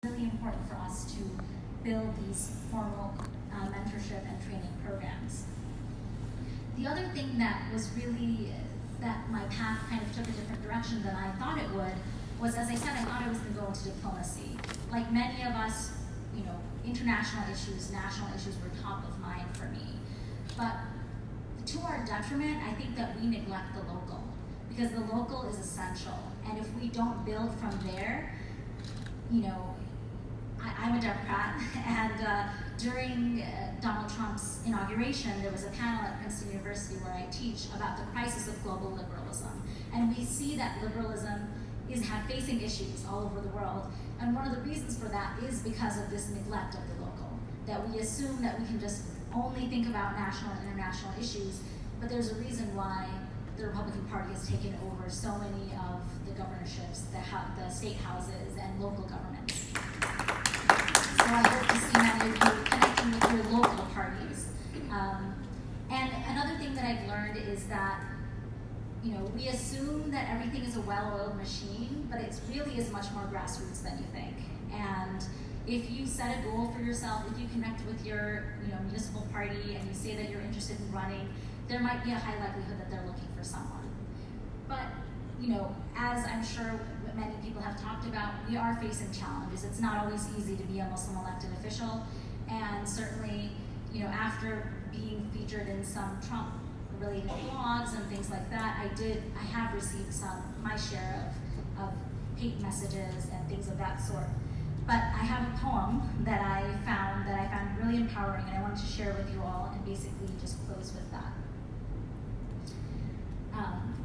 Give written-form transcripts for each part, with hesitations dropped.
really important for us to build these formal mentorship and training programs. The other thing that was really, that my path kind of took a different direction than I thought it would, was, as I said, I thought I was going to go into diplomacy. Like many of us, international issues, national issues were top of mind for me. But to our detriment, I think that we neglect the local, because the local is essential. And if we don't build from there, I'm a Democrat, and during Donald Trump's inauguration, there was a panel at Princeton University where I teach about the crisis of global liberalism. And we see that liberalism is facing issues all over the world. And one of the reasons for that is because of this neglect of the local, that we assume that we can just only think about national and international issues, but there's a reason why the Republican Party has taken over so many of the governorships, the state houses, and local governments. So I hope to see many of you connecting with your local parties. And another thing that I've learned is that we assume that everything is a well-oiled machine, but it really is much more grassroots than you think. And if you set a goal for yourself, if you connect with your municipal party and you say that you're interested in running, there might be a high likelihood that they're looking for someone. But as I'm sure many people have talked about, we are facing challenges. It's not always easy to be a Muslim elected official, and certainly, after being featured in some Trump-related blogs and things like that, I have received my share of hate messages and things of that sort. But I have a poem that I found really empowering, and I wanted to share with you all, and basically just close with that.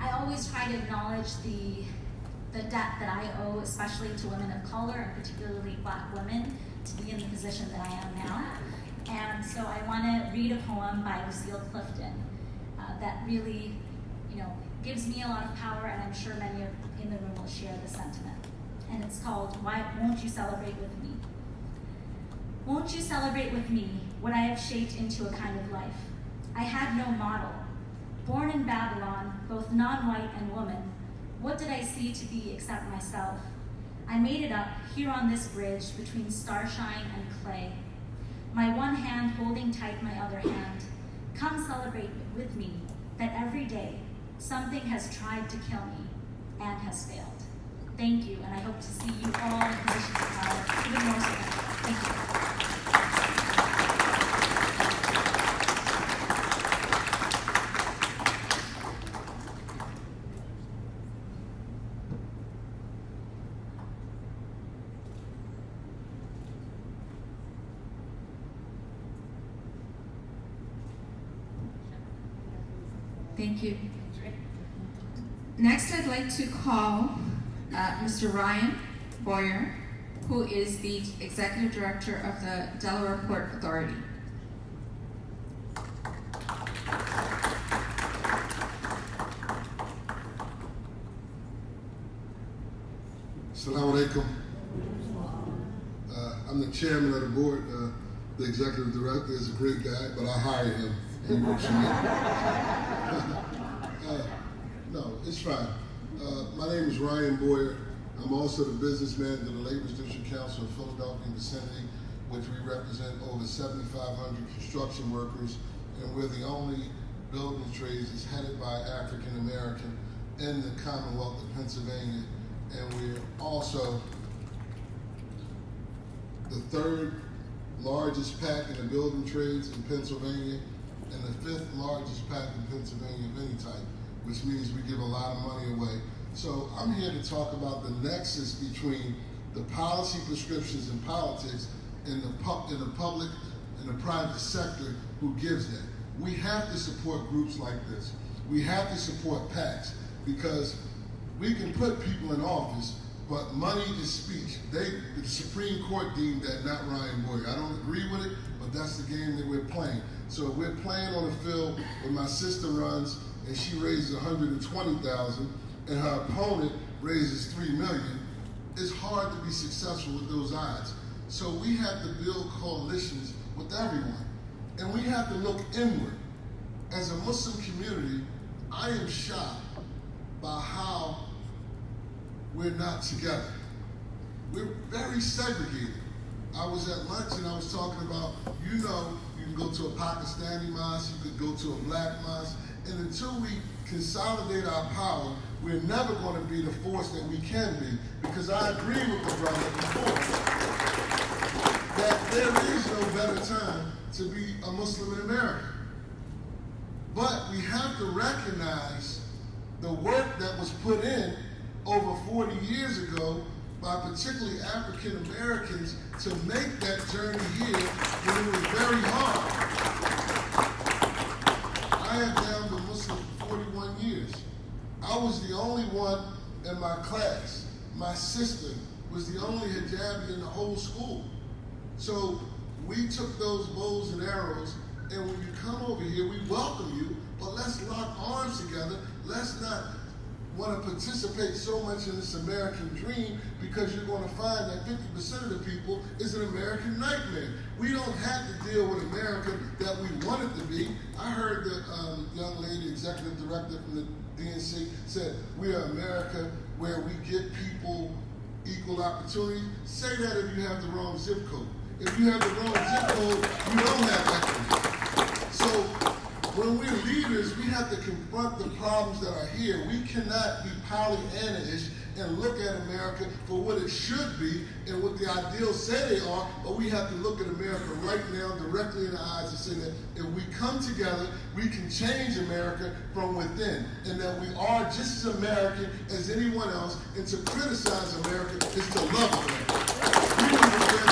I always try to acknowledge the debt that I owe, especially to women of color, and particularly Black women, to be in the position that I am now. And so I want to read a poem by Lucille Clifton that really, gives me a lot of power, and I'm sure many in the room will share the sentiment. And it's called, Won't You Celebrate With Me? Won't you celebrate with me what I have shaped into a kind of life? I had no model. Born in Babylon, both non-white and woman, what did I see to be except myself? I made it up here on this bridge between starshine and clay. My one hand holding tight my other hand. Come celebrate with me that every day something has tried to kill me and has failed. Thank you, and I hope to see you all in positions of power, even more so. Thank you. Thank you. Next, I'd like to call Mr. Ryan Boyer, who is the Executive Director of the Delaware Port Authority. Assalamu alaikum. I'm the chairman of the board. The executive director is a great guy, but I hired him. He works for me. No, it's fine. My name is Ryan Boyer. I'm also the business manager of the Labor District Council of Philadelphia and vicinity, which we represent over 7,500 construction workers, and we're the only building trades that's headed by African American in the Commonwealth of Pennsylvania, and we're also the third largest pack in the building trades in Pennsylvania, and the fifth largest pack in Pennsylvania of any type, which means we give a lot of money away. So I'm here to talk about the nexus between the policy prescriptions in politics and the public and the private sector who gives that. We have to support groups like this. We have to support PACs, because we can put people in office, but money is speech. The Supreme Court deemed that not Ryan Boyer. I don't agree with it, but that's the game that we're playing. So we're playing on a field where my sister runs and she raises $120,000 and her opponent raises $3 million. It's hard to be successful with those odds. So we have to build coalitions with everyone. And we have to look inward. As a Muslim community, I am shocked by how we're not together. We're very segregated. I was at lunch and I was talking about, you can go to a Pakistani mosque, you could go to a black mosque, and until we consolidate our power, we're never going to be the force that we can be, because I agree with the brother before, that there is no better time to be a Muslim in America. But we have to recognize the work that was put in over 40 years ago by particularly African Americans to make that journey here when it was very hard. I have now been Muslim for 41 years. I was the only one in my class. My sister was the only hijabi in the whole school. So we took those bows and arrows, and when you come over here, we welcome you, but let's lock arms together. Let's not want to participate so much in this American dream, because you're going to find that 50% of the people is an American nightmare. We don't have to deal with America that we want it to be. I heard the young lady, executive director from the DNC, said, we are America where we get people equal opportunity. Say that if you have the wrong zip code. If you have the wrong zip code, you don't have equity. So when we're leaders, we have to confront the problems that are here. We cannot be Pollyanna-ish and look at America for what it should be and what the ideals say they are, but we have to look at America right now directly in the eyes and say that if we come together, we can change America from within, and that we are just as American as anyone else, and to criticize America is to love America. We need to say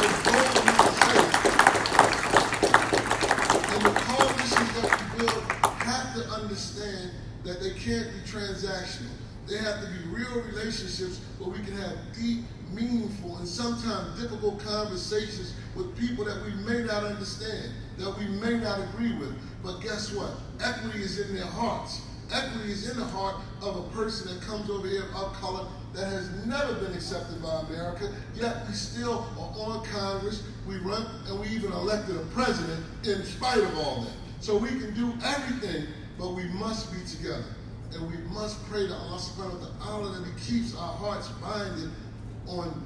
and the coalitions that we build have to understand that they can't be transactional. They have to be real relationships where we can have deep, meaningful, and sometimes difficult conversations with people that we may not understand, that we may not agree with. But guess what? Equity is in their hearts. Equity is in the heart of a person that comes over here of color that has never been accepted by America, yet we still are on Congress, we run, and we even elected a president in spite of all that. So we can do everything, but we must be together. And we must pray to Allah subhanahu wa ta'ala that He keeps our hearts binded on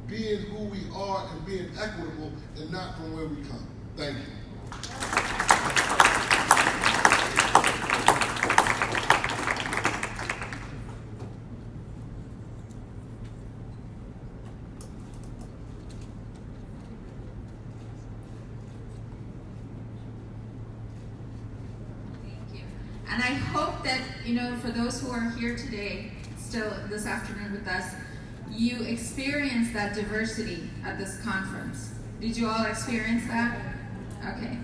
being who we are and being equitable and not from where we come. Thank you. And I hope that, for those who are here today, still this afternoon with us, you experienced that diversity at this conference. Did you all experience that? Okay,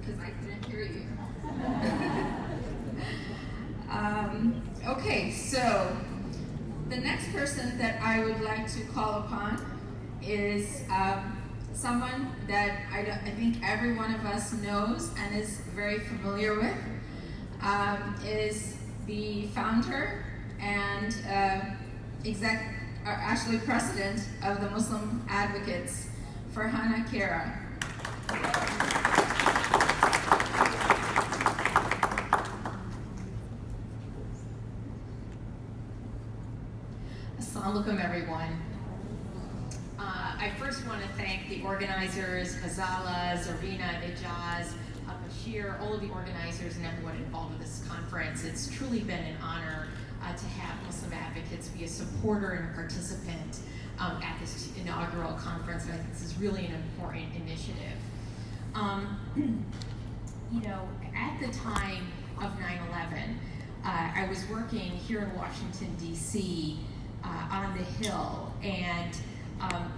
because I couldn't hear you. Okay, so the next person that I would like to call upon is someone that I think every one of us knows and is very familiar with. Is the founder and actually president of the Muslim Advocates, Farhana Kara. Assalamu alaikum, everyone. I first want to thank the organizers, Fazala, Zarina, Ijaz, Bashir, all of the organizers and everyone involved with this conference. It's truly been an honor to have Muslim Advocates be a supporter and a participant at this inaugural conference, and I think this is really an important initiative. At the time of 9/11, I was working here in Washington, D.C. On the Hill, and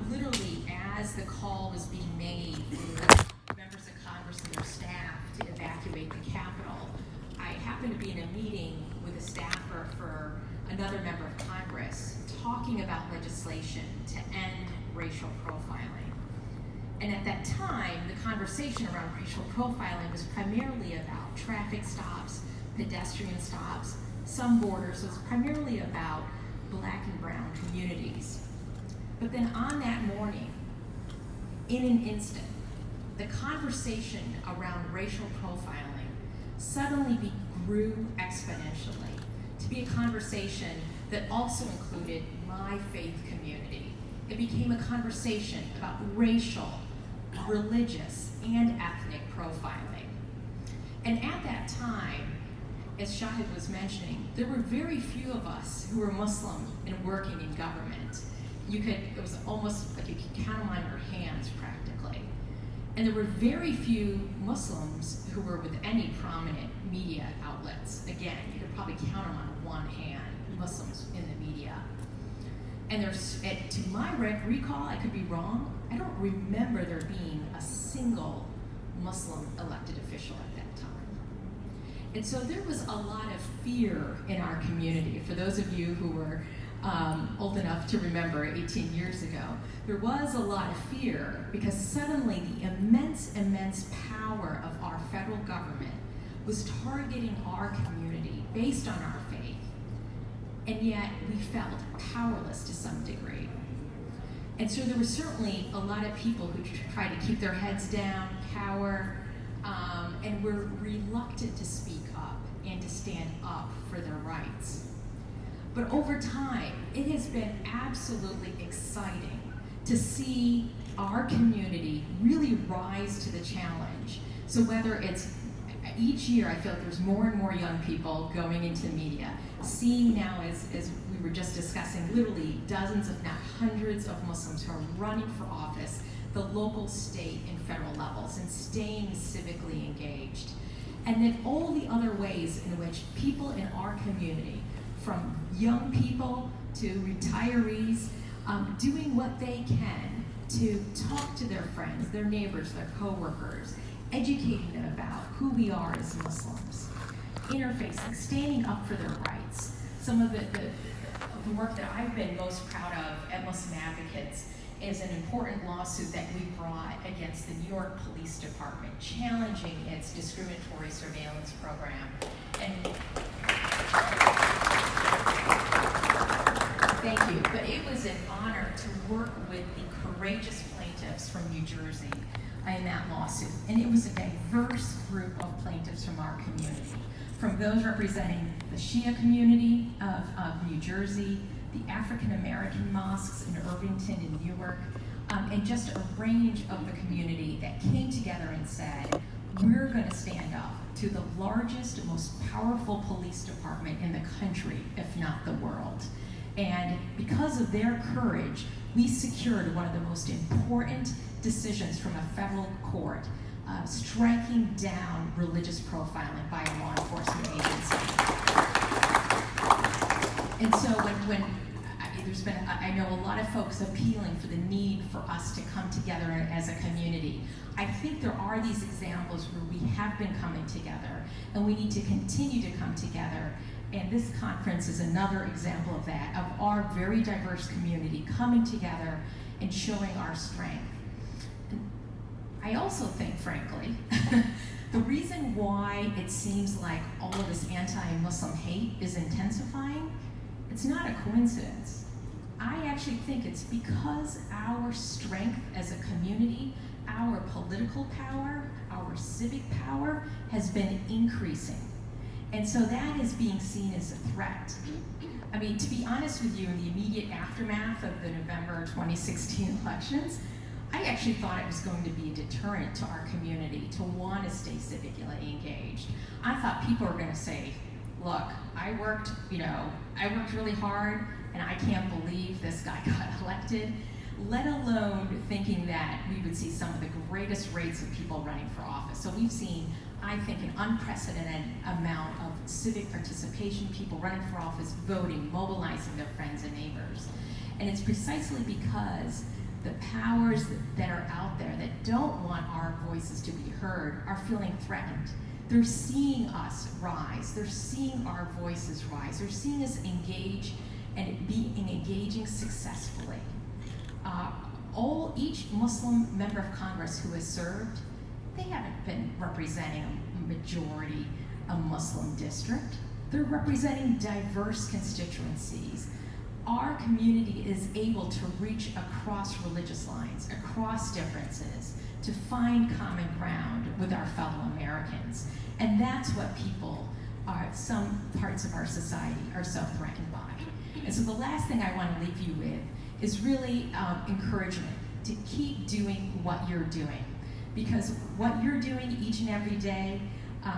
literally as the call was being made for members of Congress and their staff to evacuate the Capitol, I happened to be in a meeting with a staffer for another member of Congress talking about legislation to end racial profiling. And at that time, the conversation around racial profiling was primarily about traffic stops, pedestrian stops, some borders. So it was primarily about Black and brown communities. But then on that morning, in an instant, the conversation around racial profiling suddenly grew exponentially to be a conversation that also included my faith community. it became a conversation about racial, religious, and ethnic profiling. And at that time, as Shahid was mentioning, there were very few of us who were Muslim and working in government. It was almost like you could count them on your hands practically. And there were very few Muslims who were with any prominent media outlets. Again, you could probably count them on one hand, Muslims in the media. And to my recall, I could be wrong, I don't remember there being a single Muslim elected official at that time. And so there was a lot of fear in our community. For those of you who were old enough to remember 18 years ago, there was a lot of fear because suddenly the immense power of our federal government was targeting our community based on our faith. And yet we felt powerless to some degree. And so there were certainly a lot of people who tried to keep their heads down, cower, and were reluctant to speak up and to stand up for their rights. But over time, it has been absolutely exciting to see our community really rise to the challenge. So whether it's each year, I feel like there's more and more young people going into media, seeing now, as we were just discussing, literally dozens, if not hundreds of Muslims who are running for office, the local, state, and federal levels, and staying civically engaged. And then all the other ways in which people in our community, from young people to retirees, doing what they can to talk to their friends, their neighbors, their coworkers, educating them about who we are as Muslims, interfacing, standing up for their rights. Some of the work that I've been most proud of at Muslim Advocates is an important lawsuit that we brought against the New York Police Department, challenging its discriminatory surveillance program. And thank you, but it was an honor to work with the courageous plaintiffs from New Jersey in that lawsuit. And it was a diverse group of plaintiffs from our community, from those representing the Shia community of New Jersey, the African American mosques in Irvington and Newark, and just a range of the community that came together and said, we're going to stand up to the largest, most powerful police department in the country, if not the world. And because of their courage, we secured one of the most important decisions from a federal court, striking down religious profiling by a law enforcement agency. And so when there's been, I know a lot of folks appealing for the need for us to come together as a community. I think there are these examples where we have been coming together, and we need to continue to come together. And this conference is another example of that, of our very diverse community coming together and showing our strength. And I also think, frankly, the reason why it seems like all of this anti-Muslim hate is intensifying, it's not a coincidence. I actually think it's because our strength as a community, our political power, our civic power has been increasing. And so that is being seen as a threat. I mean, to be honest with you, in the immediate aftermath of the November 2016 elections, I actually thought it was going to be a deterrent to our community to want to stay civically engaged. I thought people were going to say, look, I worked really hard, and I can't believe this guy got elected, let alone thinking that we would see some of the greatest rates of people running for office. So we've seen, I think, an unprecedented amount of civic participation, people running for office, voting, mobilizing their friends and neighbors. And it's precisely because the powers that are out there that don't want our voices to be heard are feeling threatened. They're seeing us rise. They're seeing our voices rise. They're seeing us engage and engaging successfully. Each Muslim member of Congress who has served, they haven't been representing a majority, a Muslim district. They're representing diverse constituencies. Our community is able to reach across religious lines, across differences, to find common ground with our fellow Americans. And that's what people some parts of our society are so threatened by. And so the last thing I want to leave you with is really encouragement to keep doing what you're doing. Because what you're doing each and every day,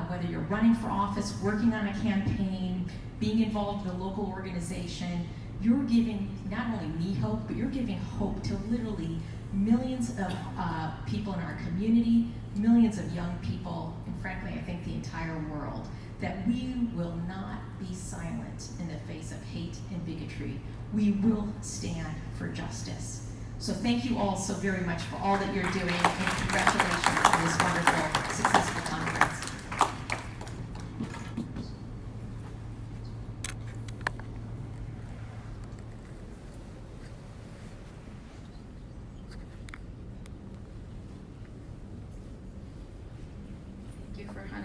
whether you're running for office, working on a campaign, being involved in a local organization, you're giving not only me hope, but you're giving hope to literally millions of people in our community, millions of young people, and frankly, I think the entire world, that we will not be silent in the face of hate and bigotry. We will stand for justice. So thank you all so very much for all that you're doing, and congratulations on this wonderful, successful conference.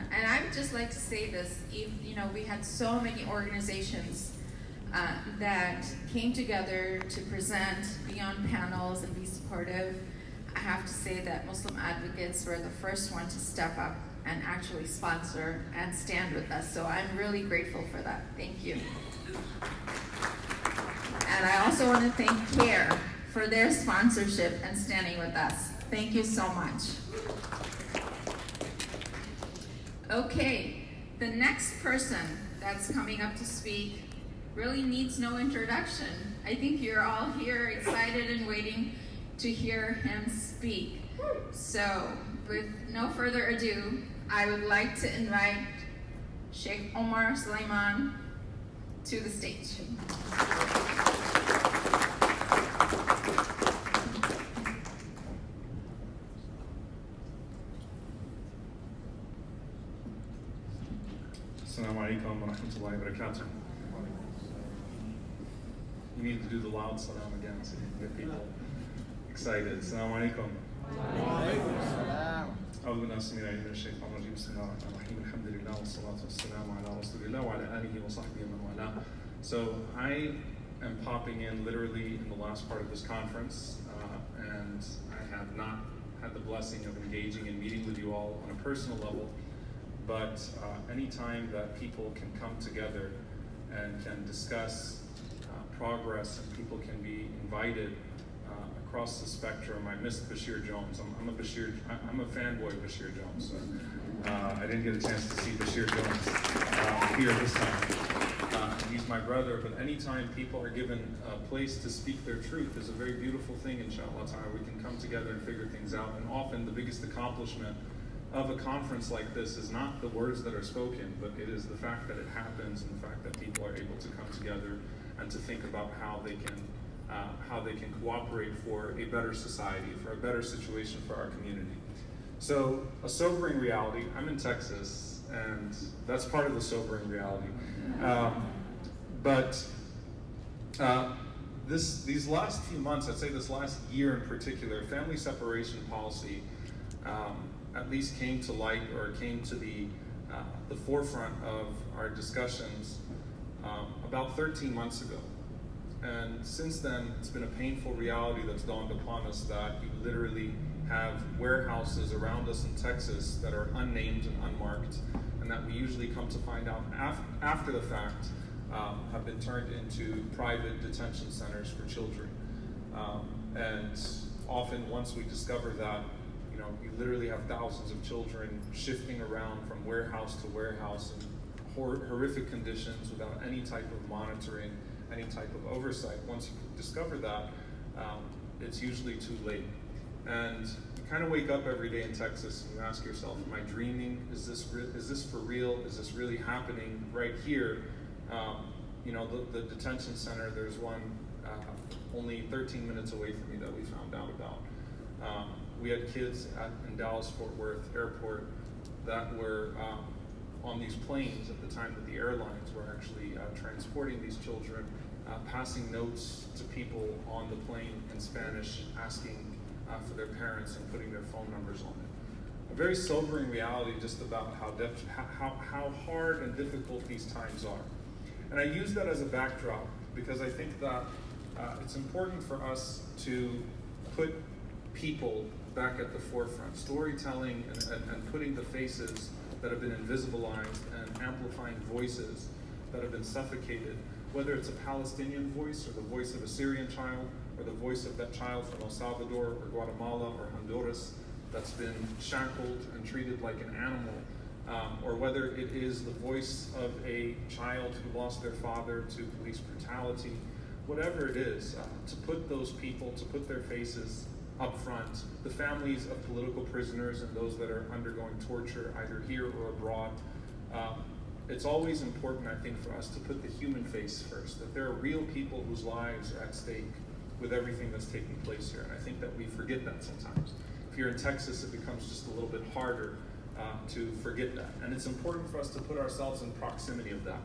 And I would just like to say this, we had so many organizations that came together to present, be on panels, and be supportive. I have to say that Muslim advocates were the first one to step up and actually sponsor and stand with us. So I'm really grateful for that. Thank you. And I also want to thank CARE for their sponsorship and standing with us. Thank you so much. Okay, the next person that's coming up to speak really needs no introduction. I think you're all here excited and waiting to hear him speak. So, with no further ado, I would like to invite Sheikh Omar Suleiman to the stage. Assalamu alaikum wa rahmatullahi wa barakatuh. You need to do the loud salam again so you can get people excited. Assalamu alaikum. أعوذ بالله السميع العليم من الشيطان الرجيم بسم الله الرحمن الرحيم الحمد لله والصلاة والسلام على رسول الله وعلى آله وصحبه ومن والاه. So I am popping in literally in the last part of this conference, and I have not had the blessing of engaging and meeting with you all on a personal level. But anytime that people can come together and can discuss progress, and people can be invited across the spectrum. I missed Bashir Jones. I'm a fanboy of Bashir Jones. So, I didn't get a chance to see Bashir Jones here this time. He's my brother, but anytime people are given a place to speak their truth is a very beautiful thing, inshallah ta'ala. We can come together and figure things out. And often the biggest accomplishment of a conference like this is not the words that are spoken, but it is the fact that it happens, and the fact that people are able to come together and to think about how they can cooperate for a better society, for a better situation for our community. So, a sobering reality, I'm in Texas, and that's part of the sobering reality. These last few months, I'd say this last year in particular, family separation policy at least came to light, or came to the forefront of our discussions about 13 months ago. And since then, it's been a painful reality that's dawned upon us that you literally have warehouses around us in Texas that are unnamed and unmarked, and that we usually come to find out after the fact have been turned into private detention centers for children. And often once we discover that, you literally have thousands of children shifting around from warehouse to warehouse in horrific conditions without any type of monitoring, any type of oversight. Once you discover that, it's usually too late. And you kind of wake up every day in Texas and you ask yourself, am I dreaming? Is this for real? Is this really happening right here? The detention center, there's one only 13 minutes away from me that we found out about. We had kids in Dallas-Fort Worth Airport that were on these planes at the time that the airlines were actually transporting these children, passing notes to people on the plane in Spanish, asking for their parents and putting their phone numbers on it. A very sobering reality just about how hard and difficult these times are. And I use that as a backdrop because I think that it's important for us to put people back at the forefront, storytelling and putting the faces that have been invisibilized and amplifying voices that have been suffocated, whether it's a Palestinian voice or the voice of a Syrian child or the voice of that child from El Salvador or Guatemala or Honduras that's been shackled and treated like an animal, or whether it is the voice of a child who lost their father to police brutality, whatever it is, to put those people, to put their faces up front, the families of political prisoners and those that are undergoing torture either here or abroad. It's always important, I think, for us to put the human face first, that there are real people whose lives are at stake with everything that's taking place here. And I think that we forget that sometimes. If you're in Texas, it becomes just a little bit harder to forget that. And it's important for us to put ourselves in proximity of that.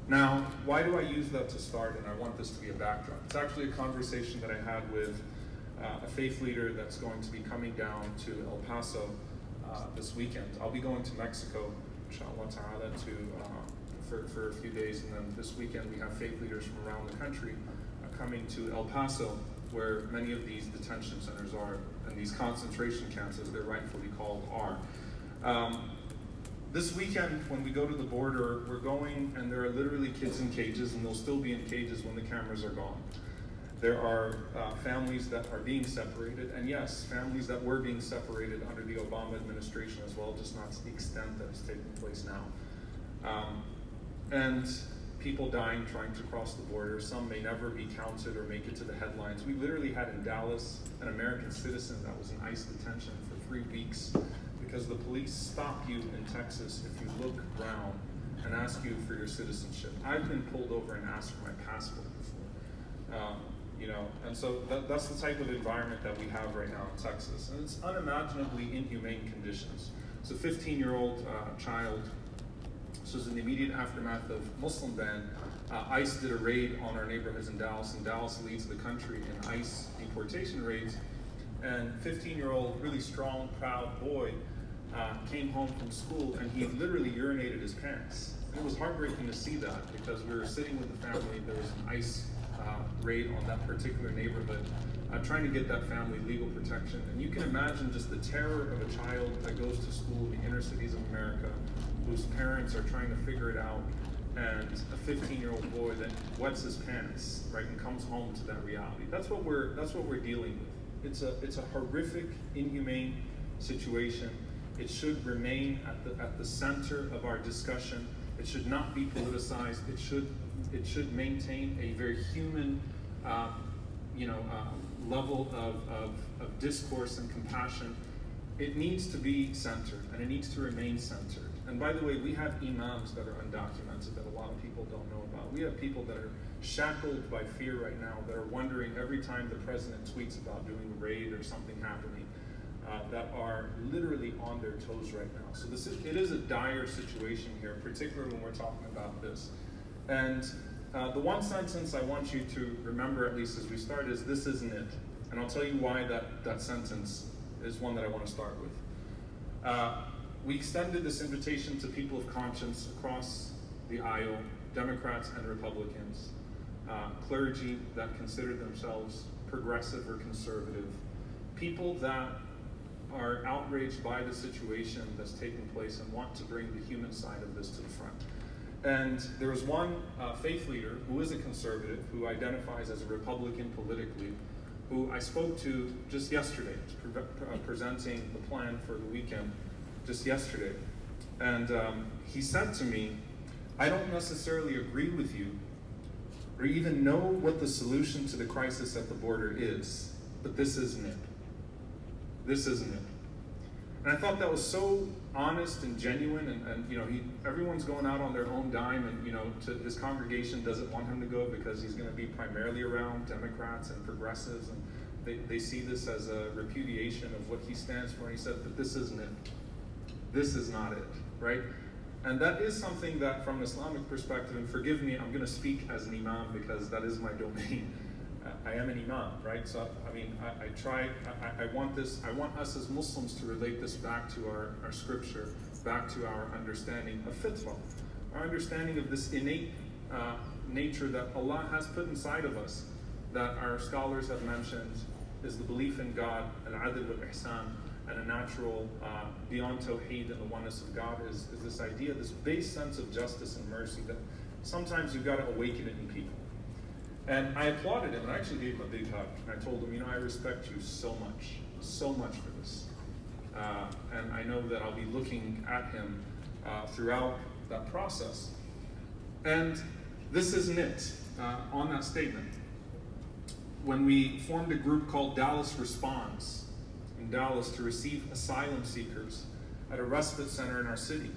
Now, why do I use that to start? And I want this to be a backdrop. It's actually a conversation that I had with a faith leader that's going to be coming down to El Paso this weekend. I'll be going to Mexico, inshallah ta'ala, for a few days, and then this weekend we have faith leaders from around the country coming to El Paso, where many of these detention centers are, and these concentration camps, as they're rightfully called, are. This weekend, when we go to the border, we're going, and there are literally kids in cages, and they'll still be in cages when the cameras are gone. There are families that are being separated, and yes, families that were being separated under the Obama administration as well, just not to the extent that it's taking place now. And people dying trying to cross the border. Some may never be counted or make it to the headlines. We literally had in Dallas an American citizen that was in ICE detention for 3 weeks because the police stop you in Texas if you look brown and ask you for your citizenship. I've been pulled over and asked for my passport before. And so that's the type of environment that we have right now in Texas. And it's unimaginably inhumane conditions. It's a 15-year-old child. This was in the immediate aftermath of Muslim ban. ICE did a raid on our neighborhoods in Dallas, and Dallas leads the country in ICE deportation raids. And 15-year-old, really strong, proud boy came home from school, and he literally urinated his pants. It was heartbreaking to see that because we were sitting with the family. There was an ICE raid on that particular neighborhood, trying to get that family legal protection. And you can imagine just the terror of a child that goes to school in the inner cities of America, whose parents are trying to figure it out, and a 15-year-old boy that wets his pants, right, and comes home to that reality. That's what we're dealing with. It's a horrific, inhumane situation. It should remain at the center of our discussion. It should not be politicized. It should maintain a very human, level of discourse and compassion. It needs to be centered, and it needs to remain centered. And by the way, we have imams that are undocumented that a lot of people don't know about. We have people that are shackled by fear right now, that are wondering every time the president tweets about doing a raid or something happening, that are literally on their toes right now. So it is a dire situation here, particularly when we're talking about this. And the one sentence I want you to remember, at least as we start, is this isn't it. And I'll tell you why that sentence is one that I want to start with. We extended this invitation to people of conscience across the aisle, Democrats and Republicans, clergy that consider themselves progressive or conservative, people that are outraged by the situation that's taking place and want to bring the human side of this to the front. And there was one faith leader who is a conservative, who identifies as a Republican politically, who I spoke to just yesterday, presenting the plan for the weekend just yesterday. And he said to me, I don't necessarily agree with you or even know what the solution to the crisis at the border is, but this isn't it. This isn't it. And I thought that was so honest and genuine, and everyone's going out on their own dime, and to his congregation doesn't want him to go because he's going to be primarily around Democrats and progressives, and they see this as a repudiation of what he stands for. And he said, but this isn't it. This is not it, right? And that is something that, from an Islamic perspective, and forgive me, I'm going to speak as an imam because that is my domain. I am an imam, right? So, I want us as Muslims to relate this back to our scripture, back to our understanding of fitrah, our understanding of this innate nature that Allah has put inside of us, that our scholars have mentioned is the belief in God, al-adl wal-ihsan, and a natural, beyond tawheed and the oneness of God is this idea, this base sense of justice and mercy that sometimes you've got to awaken it in people. And I applauded him, and I actually gave him a big hug. And I told him, I respect you so much for this. And I know that I'll be looking at him throughout that process. And this isn't it on that statement. When we formed a group called Dallas Responds in Dallas to receive asylum seekers at a respite center in our city,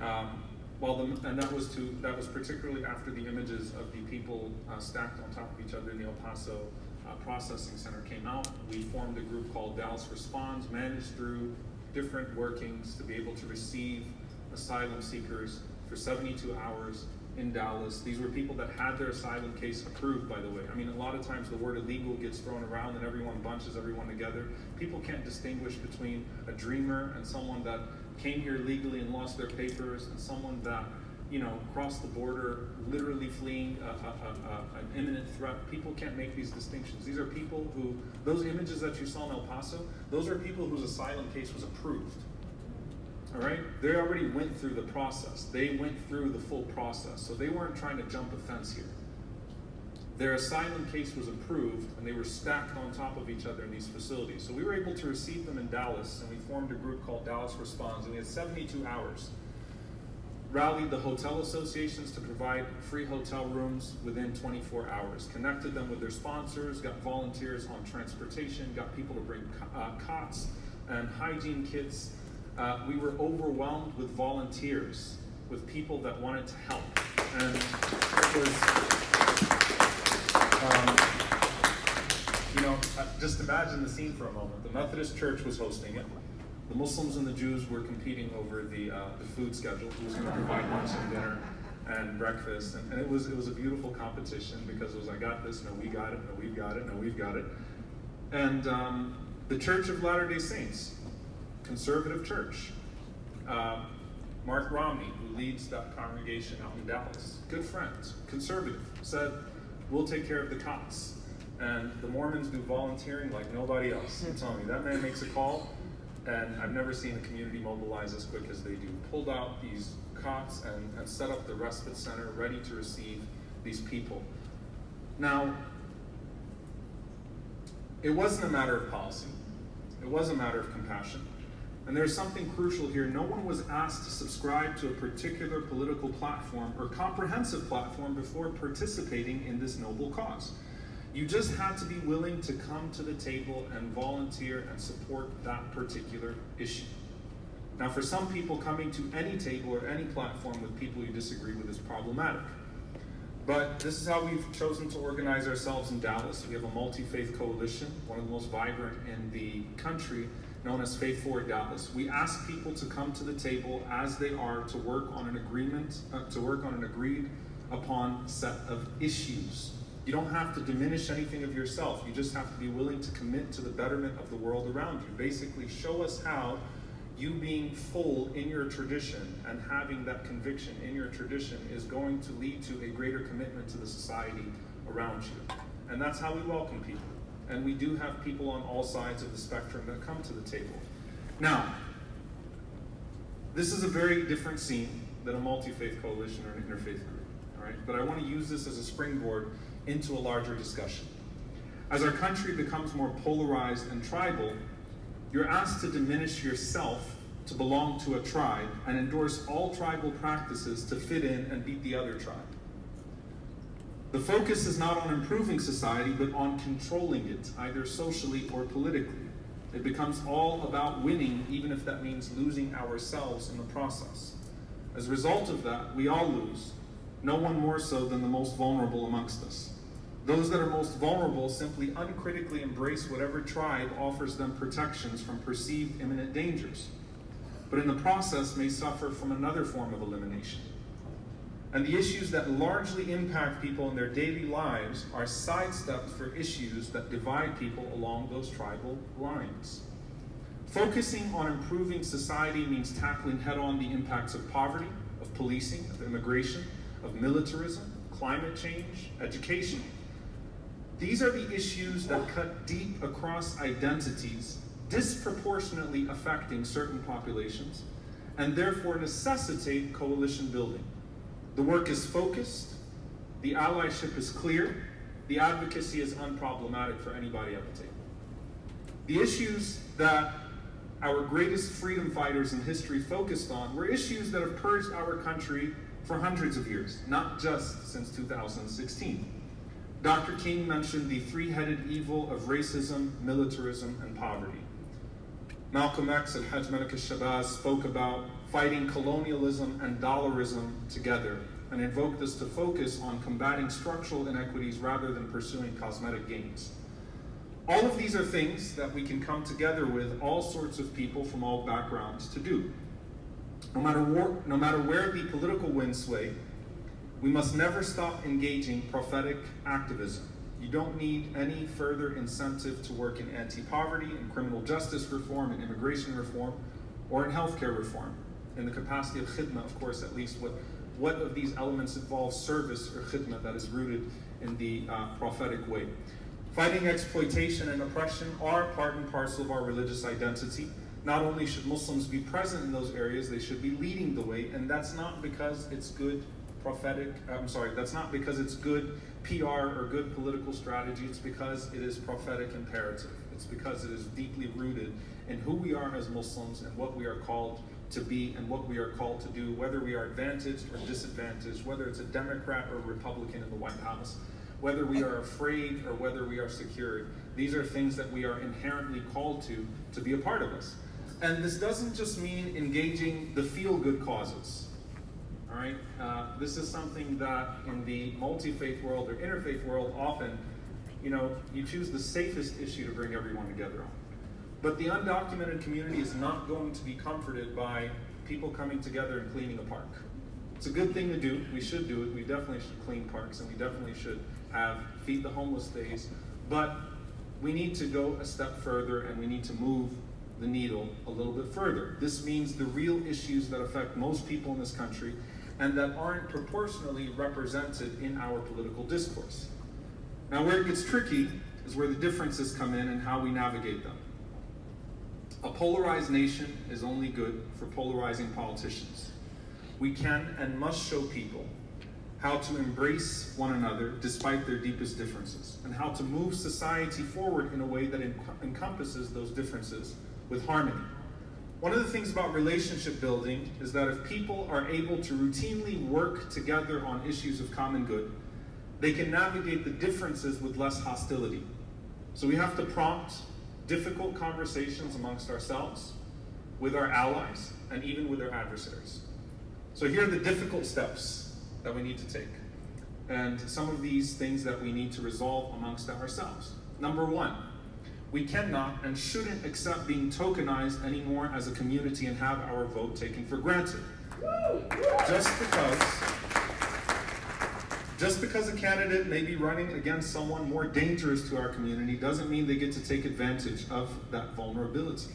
and that was particularly after the images of the people stacked on top of each other in the El Paso processing center came out. We formed a group called Dallas Responds, managed through different workings to be able to receive asylum seekers for 72 hours in Dallas. These were people that had their asylum case approved, by the way. I mean, a lot of times the word illegal gets thrown around and everyone bunches everyone together. People can't distinguish between a dreamer and someone that came here legally and lost their papers, and someone that, crossed the border, literally fleeing an imminent threat. People can't make these distinctions. These are people who, those images that you saw in El Paso, those are people whose asylum case was approved. All right? They already went through the process. They went through the full process. So they weren't trying to jump a fence here. Their asylum case was approved, and they were stacked on top of each other in these facilities. So we were able to receive them in Dallas, and we formed a group called Dallas Responds, and we had 72 hours. Rallied the hotel associations to provide free hotel rooms within 24 hours. Connected them with their sponsors, got volunteers on transportation, got people to bring cots and hygiene kits. We were overwhelmed with volunteers, with people that wanted to help. And it was... just imagine the scene for a moment. The Methodist Church was hosting it. The Muslims and the Jews were competing over the food schedule, who was going to provide lunch and dinner and breakfast. And it was a beautiful competition, because it was, I got this, no, we got it, no, we've got it, no, we've got it. And the Church of Latter-day Saints, conservative church, Mark Romney, who leads that congregation out in Dallas, good friends, conservative, said, we'll take care of the cots. And the Mormons do volunteering like nobody else. I'm telling you, that man makes a call, and I've never seen a community mobilize as quick as they do. Pulled out these cots and set up the respite center ready to receive these people. Now, it wasn't a matter of policy. It was a matter of compassion. And there's something crucial here. No one was asked to subscribe to a particular political platform or comprehensive platform before participating in this noble cause. You just had to be willing to come to the table and volunteer and support that particular issue. Now, for some people, coming to any table or any platform with people you disagree with is problematic. But this is how we've chosen to organize ourselves in Dallas. We have a multi-faith coalition, one of the most vibrant in the country, known as Faith Forward Dallas. We ask people to come to the table as they are to work on an agreement, to work on an agreed upon set of issues. You don't have to diminish anything of yourself. You just have to be willing to commit to the betterment of the world around you. Basically, show us how you being full in your tradition and having that conviction in your tradition is going to lead to a greater commitment to the society around you. And that's how we welcome people. And we do have people on all sides of the spectrum that come to the table. Now, this is a very different scene than a multi-faith coalition or an interfaith group, all right? But I want to use this as a springboard into a larger discussion. As our country becomes more polarized and tribal, you're asked to diminish yourself to belong to a tribe and endorse all tribal practices to fit in and beat the other tribe. The focus is not on improving society, but on controlling it, either socially or politically. It becomes all about winning, even if that means losing ourselves in the process. As a result of that, we all lose, no one more so than the most vulnerable amongst us. Those that are most vulnerable simply uncritically embrace whatever tribe offers them protections from perceived imminent dangers, but in the process may suffer from another form of elimination. And the issues that largely impact people in their daily lives are sidestepped for issues that divide people along those tribal lines. Focusing on improving society means tackling head-on the impacts of poverty, of policing, of immigration, of militarism, climate change, education. These are the issues that cut deep across identities, disproportionately affecting certain populations, and therefore necessitate coalition building. The work is focused, the allyship is clear, the advocacy is unproblematic for anybody at the table. The issues that our greatest freedom fighters in history focused on were issues that have purged our country for hundreds of years, not just since 2016. Dr. King mentioned the three-headed evil of racism, militarism, and poverty. Malcolm X and Haj Malik al-Shabazz spoke about fighting colonialism and dollarism together and invoked us to focus on combating structural inequities rather than pursuing cosmetic gains. All of these are things that we can come together with all sorts of people from all backgrounds to do. No matter where the political winds sway, we must never stop engaging prophetic activism. You don't need any further incentive to work in anti-poverty, in criminal justice reform, in immigration reform, or in healthcare reform. In the capacity of khidmah, of course, at least what of these elements involves service or khidmah that is rooted in the prophetic way. Fighting exploitation and oppression are part and parcel of our religious identity. Not only should Muslims be present in those areas, they should be leading the way, and that's not because it's good that's not because it's good PR or good political strategy, it's because it is prophetic imperative. It's because it is deeply rooted in who we are as Muslims and what we are called to be and what we are called to do, whether we are advantaged or disadvantaged, whether it's a Democrat or Republican in the White House, whether we are afraid or whether we are secured. These are things that we are inherently called to be a part of us. And this doesn't just mean engaging the feel-good causes. All right, this is something that in the multi-faith world or interfaith world, often, you choose the safest issue to bring everyone together on. But the undocumented community is not going to be comforted by people coming together and cleaning a park. It's a good thing to do. We should do it. We definitely should clean parks, and we definitely should have feed the homeless days. But we need to go a step further, and we need to move the needle a little bit further. This means the real issues that affect most people in this country and that aren't proportionally represented in our political discourse. Now, where it gets tricky is where the differences come in and how we navigate them. A polarized nation is only good for polarizing politicians. We can and must show people how to embrace one another despite their deepest differences, and how to move society forward in a way that encompasses those differences with harmony. One of the things about relationship building is that if people are able to routinely work together on issues of common good, they can navigate the differences with less hostility. So we have to prompt difficult conversations amongst ourselves, with our allies, and even with our adversaries. So here are the difficult steps that we need to take, and some of these things that we need to resolve amongst ourselves. Number one, we cannot and shouldn't accept being tokenized anymore as a community and have our vote taken for granted. Just because a candidate may be running against someone more dangerous to our community doesn't mean they get to take advantage of that vulnerability.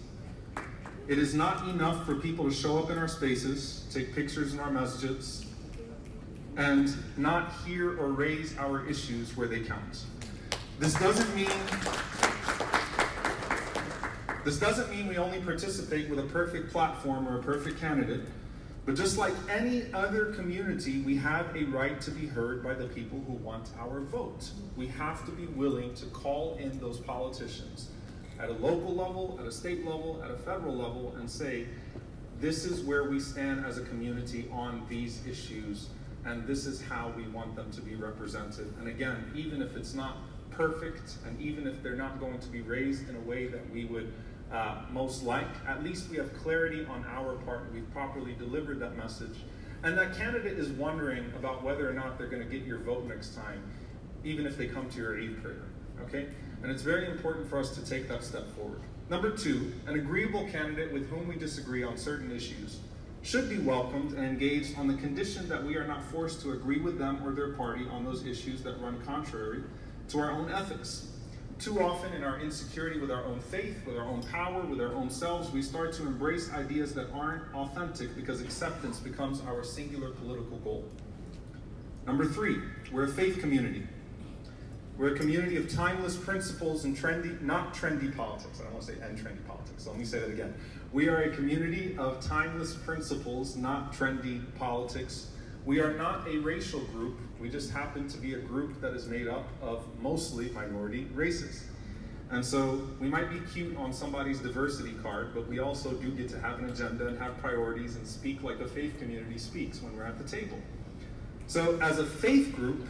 It is not enough for people to show up in our spaces, take pictures in our masjids, and not hear or raise our issues where they count. This doesn't mean we only participate with a perfect platform or a perfect candidate, but just like any other community, we have a right to be heard by the people who want our vote. We have to be willing to call in those politicians at a local level, at a state level, at a federal level, and say, this is where we stand as a community on these issues, and this is how we want them to be represented. And again, even if it's not perfect, and even if they're not going to be raised in a way that we would most like, at least we have clarity on our part. We've properly delivered that message. And that candidate is wondering about whether or not they're going to get your vote next time, even if they come to your Eid prayer, okay? And it's very important for us to take that step forward. Number two, an agreeable candidate with whom we disagree on certain issues should be welcomed and engaged on the condition that we are not forced to agree with them or their party on those issues that run contrary to our own ethics. Too often in our insecurity with our own faith, with our own power, with our own selves, we start to embrace ideas that aren't authentic because acceptance becomes our singular political goal. Number three, we're a faith community. We're a community of timeless principles and not trendy politics. I don't want to say and trendy politics, so let me say that again. We are a community of timeless principles, not trendy politics. We are not a racial group. We just happen to be a group that is made up of mostly minority races. And so we might be cute on somebody's diversity card, but we also do get to have an agenda and have priorities and speak like a faith community speaks when we're at the table. So as a faith group,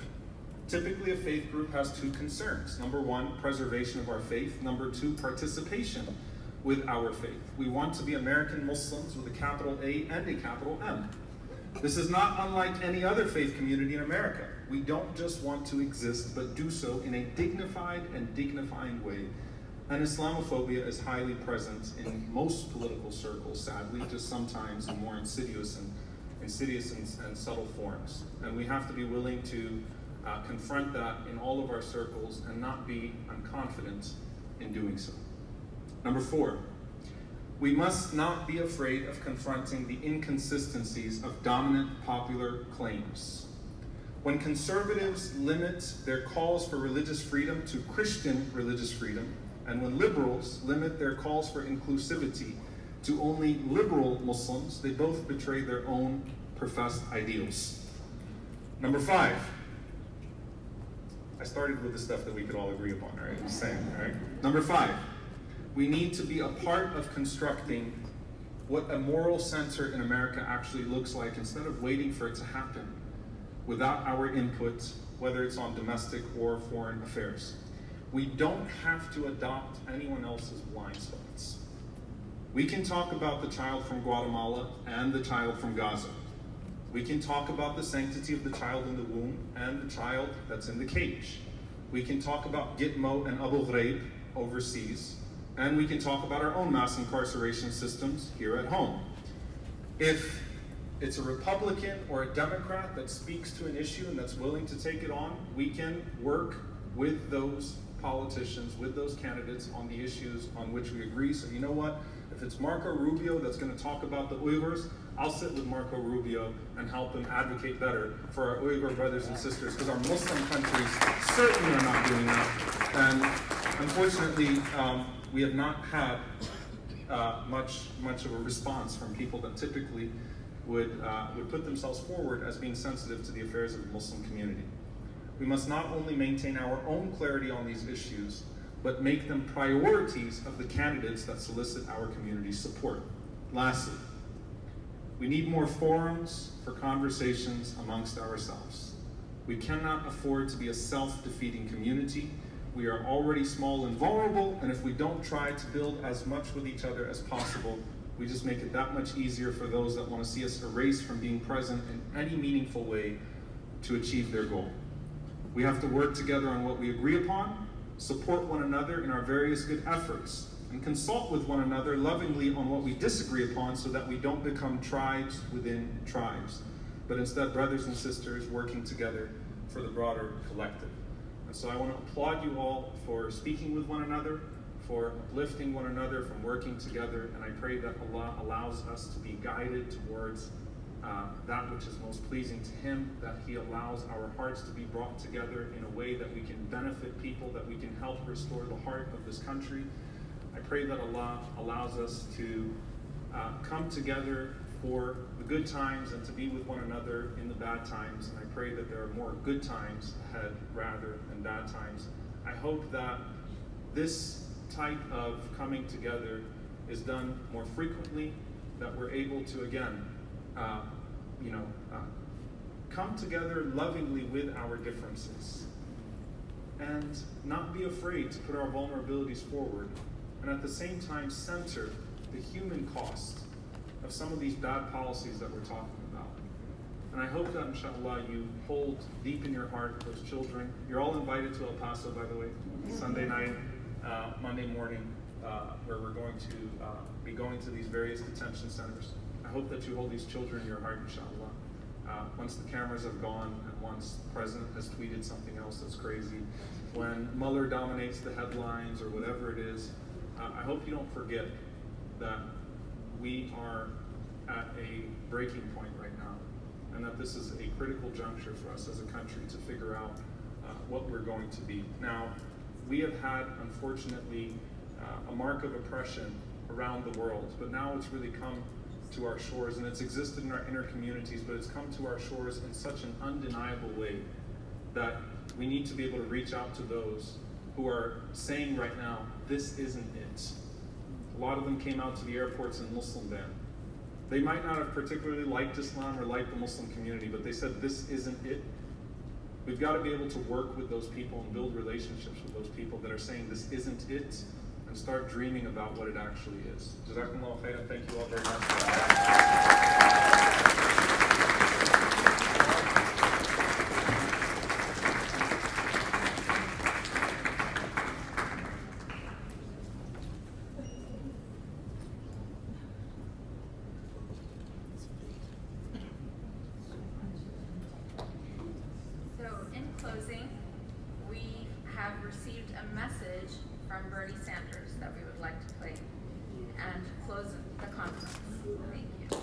typically a faith group has two concerns. Number one, preservation of our faith. Number two, participation with our faith. We want to be American Muslims with a capital A and a capital M. This is not unlike any other faith community in America. We don't just want to exist, but do so in a dignified and dignifying way. And Islamophobia is highly present in most political circles, sadly, just sometimes in more insidious and subtle forms. And we have to be willing to confront that in all of our circles and not be unconfident in doing so. Number four, we must not be afraid of confronting the inconsistencies of dominant popular claims. When conservatives limit their calls for religious freedom to Christian religious freedom, and when liberals limit their calls for inclusivity to only liberal Muslims, they both betray their own professed ideals. Number five, I started with the stuff that we could all agree upon, all right? I'm just saying, all right? Number five, we need to be a part of constructing what a moral center in America actually looks like instead of waiting for it to happen without our input, whether it's on domestic or foreign affairs. We don't have to adopt anyone else's blind spots. We can talk about the child from Guatemala and the child from Gaza. We can talk about the sanctity of the child in the womb and the child that's in the cage. We can talk about Gitmo and Abu Ghraib overseas, and we can talk about our own mass incarceration systems here at home. If it's a Republican or a Democrat that speaks to an issue and that's willing to take it on, we can work with those politicians, with those candidates on the issues on which we agree. So you know what? If it's Marco Rubio that's going to talk about the Uyghurs, I'll sit with Marco Rubio and help him advocate better for our Uyghur brothers and sisters, because our Muslim countries certainly are not doing that. And unfortunately, we have not had much of a response from people that typically would put themselves forward as being sensitive to the affairs of the Muslim community. We must not only maintain our own clarity on these issues, but make them priorities of the candidates that solicit our community's support. Lastly, we need more forums for conversations amongst ourselves. We cannot afford to be a self-defeating community. We are already small and vulnerable, and if we don't try to build as much with each other as possible, we just make it that much easier for those that want to see us erased from being present in any meaningful way to achieve their goal. We have to work together on what we agree upon, support one another in our various good efforts, and consult with one another lovingly on what we disagree upon so that we don't become tribes within tribes, but instead brothers and sisters working together for the broader collective. And so I want to applaud you all for speaking with one another, for uplifting one another, from working together, and I pray that Allah allows us to be guided towards that which is most pleasing to Him, that He allows our hearts to be brought together in a way that we can benefit people, that we can help restore the heart of this country. I pray that Allah allows us to come together for the good times and to be with one another in the bad times, and I pray that there are more good times ahead rather than bad times. I hope that this type of coming together is done more frequently, that we're able to, again, come together lovingly with our differences and not be afraid to put our vulnerabilities forward, and at the same time center the human cost of some of these bad policies that we're talking about. And I hope that, inshallah, you hold deep in your heart those children. You're all invited to El Paso, by the way, Sunday night, Monday morning, where we're going to be going to these various detention centers. I hope that you hold these children in your heart, inshallah. Once the cameras have gone and once the president has tweeted something else that's crazy, when Mueller dominates the headlines or whatever it is, I hope you don't forget that we are at a breaking point right now, and that this is a critical juncture for us as a country to figure out what we're going to be. Now, we have had, unfortunately, a mark of oppression around the world, but now it's really come to our shores, and it's existed in our inner communities, but it's come to our shores in such an undeniable way that we need to be able to reach out to those who are saying right now, this isn't it. A lot of them came out to the airports in Muslim ban. They might not have particularly liked Islam or liked the Muslim community, but they said, this isn't it. We've got to be able to work with those people and build relationships with those people that are saying this isn't it, and start dreaming about what it actually is. Jazakumullah khairan. Thank you all very much. So in closing, we have received a message from Bernie Sanders that we would like to play and close the conference. Thank you.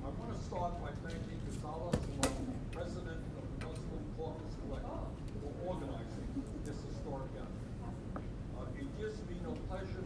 I want to start by thanking Ghazala Suleiman, President of the Muslim Caucus Collective, for organizing this historic effort. It gives me no pleasure